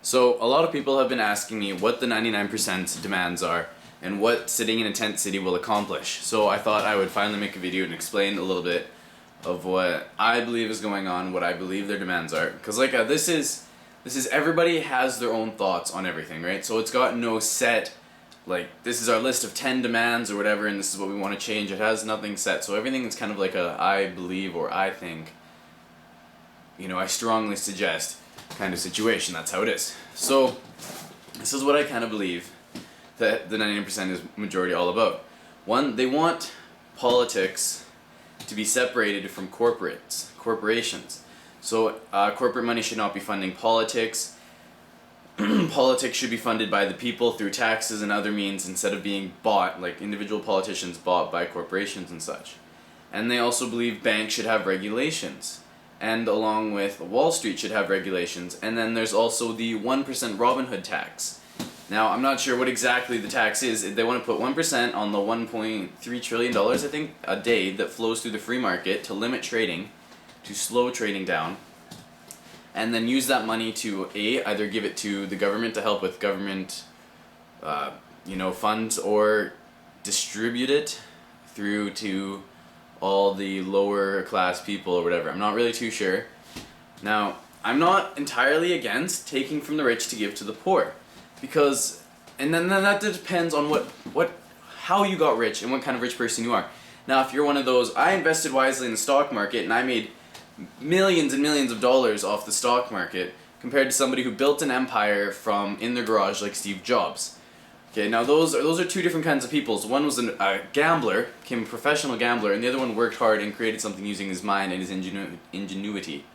So a lot of people have been asking me what the 99% demands are and what sitting in a tent city will accomplish. So I thought I would finally make a video and explain a little bit of what I believe is going on, what I believe their demands are. Because this is everybody has their own thoughts on everything, right? So it's got no set, like, this is our list of 10 demands or whatever and this is what we want to change. It has nothing set. So everything is kind of like a I believe or I think, I strongly suggest kind of situation. That's how it is. So this is what I kind of believe that the 99% is majority all about. One, they want politics to be separated from corporations. So corporate money should not be funding politics. Politics should be funded by the people through taxes and other means instead of being bought, like individual politicians bought by corporations and such. And they also believe banks should have regulations. And along with Wall Street should have regulations. And then there's also the 1% Robin Hood tax. Now, I'm not sure what exactly the tax is. They want to put 1% on the $1.3 trillion, I think, a day that flows through the free market to limit trading, to slow trading down, and then use that money to either give it to the government to help with government funds, or distribute it through to all the lower class people or whatever. I'm not really too sure. Now, I'm not entirely against taking from the rich to give to the poor, because, and then that depends on how you got rich and what kind of rich person you are. Now, if you're one of those, I invested wisely in the stock market and I made millions and millions of dollars off the stock market, compared to somebody who built an empire from in their garage like Steve Jobs. Okay, now those are two different kinds of people. So one was a gambler, became a professional gambler, and the other one worked hard and created something using his mind and his ingenuity.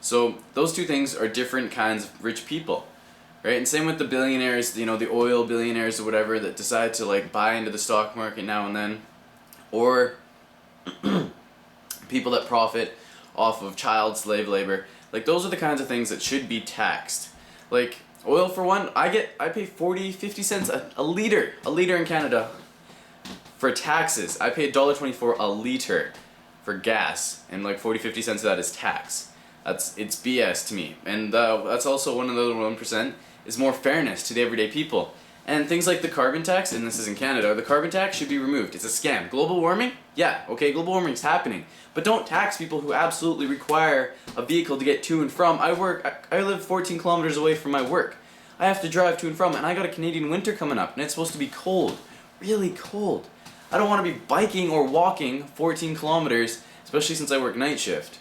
So those two things are different kinds of rich people, right? And same with the billionaires, the oil billionaires or whatever that decide to like buy into the stock market now and then, or people that profit off of child slave labor. Like, those are the kinds of things that should be taxed. Like, oil, for one, I pay 50 cents a liter in Canada for taxes. I pay $1.24 a liter for gas, and like 50 cents of that is tax. It's BS to me. And that's also one of the 1% is more fairness to the everyday people. And things like the carbon tax, and this is in Canada, the carbon tax should be removed. It's a scam. Global warming? Yeah, okay, global warming's happening. But don't tax people who absolutely require a vehicle to get to and from. I live 14 kilometers away from my work. I have to drive to and from, and I got a Canadian winter coming up, and it's supposed to be cold. Really cold. I don't want to be biking or walking 14 kilometers, especially since I work night shift.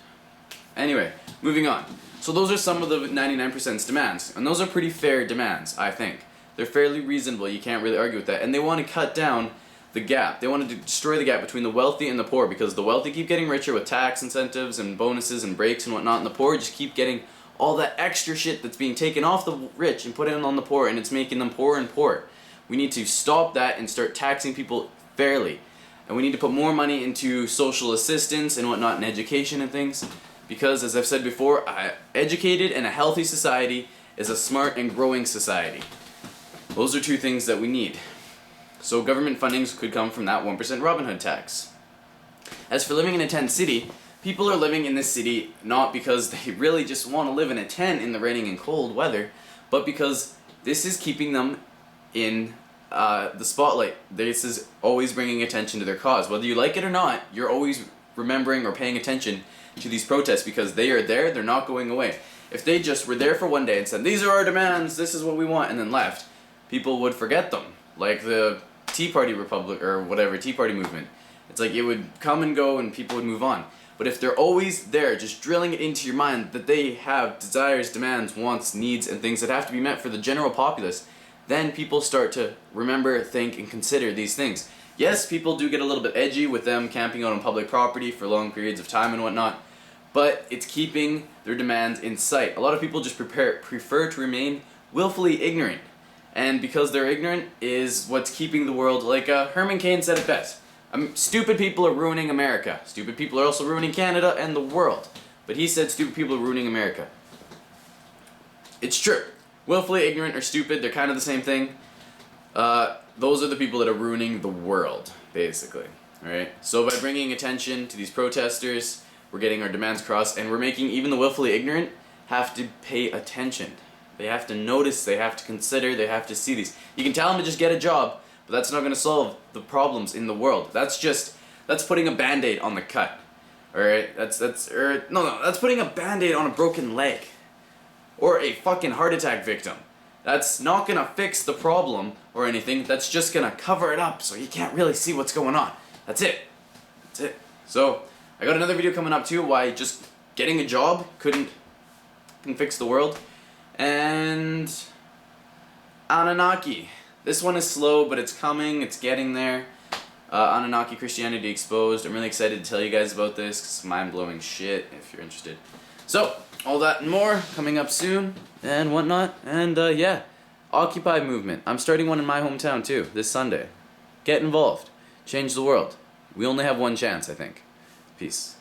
Anyway, moving on. So those are some of the 99%'s demands, and those are pretty fair demands, I think. They're fairly reasonable, you can't really argue with that. And they want to cut down the gap. They want to destroy the gap between the wealthy and the poor, because the wealthy keep getting richer with tax incentives and bonuses and breaks and whatnot, and the poor just keep getting all that extra shit that's being taken off the rich and put in on the poor, and it's making them poorer and poorer. We need to stop that and start taxing people fairly. And we need to put more money into social assistance and whatnot, and education and things, because, as I've said before, an educated and a healthy society is a smart and growing society. Those are two things that we need. So government fundings could come from that 1% Robin Hood tax. As for living in a tent city, people are living in this city not because they really just want to live in a tent in the raining and cold weather, but because this is keeping them in the spotlight. This is always bringing attention to their cause. Whether you like it or not, you're always remembering or paying attention to these protests, because they are there, they're not going away. If they just were there for one day and said, these are our demands, this is what we want, and then left, people would forget them. Like the Tea Party Republic, or whatever, Tea Party movement. It's like it would come and go and people would move on. But if they're always there, just drilling it into your mind that they have desires, demands, wants, needs, and things that have to be met for the general populace, then people start to remember, think, and consider these things. Yes, people do get a little bit edgy with them camping out on public property for long periods of time and whatnot, but it's keeping their demands in sight. A lot of people just prefer to remain willfully ignorant. And because they're ignorant is what's keeping the world, like Herman Cain said it best. Stupid people are ruining America. Stupid people are also ruining Canada and the world. But he said stupid people are ruining America. It's true. Willfully ignorant or stupid, they're kind of the same thing. Those are the people that are ruining the world, basically. Alright? So by bringing attention to these protesters, we're getting our demands crossed, and we're making even the willfully ignorant have to pay attention. They have to notice, they have to consider, they have to see these. You can tell them to just get a job, but that's not going to solve the problems in the world. That's putting a band-aid on the cut. Alright? That's putting a band-aid on a broken leg. Or a fucking heart attack victim. That's not gonna fix the problem or anything, that's just gonna cover it up so you can't really see what's going on. That's it. That's it. So, I got another video coming up too, why just getting a job couldn't fix the world. And Anunnaki. This one is slow, but it's coming, it's getting there. Anunnaki Christianity Exposed. I'm really excited to tell you guys about this, because it's mind-blowing shit, if you're interested. So, all that and more coming up soon, and whatnot. And yeah, Occupy movement. I'm starting one in my hometown too, this Sunday. Get involved. Change the world. We only have one chance, I think. Peace.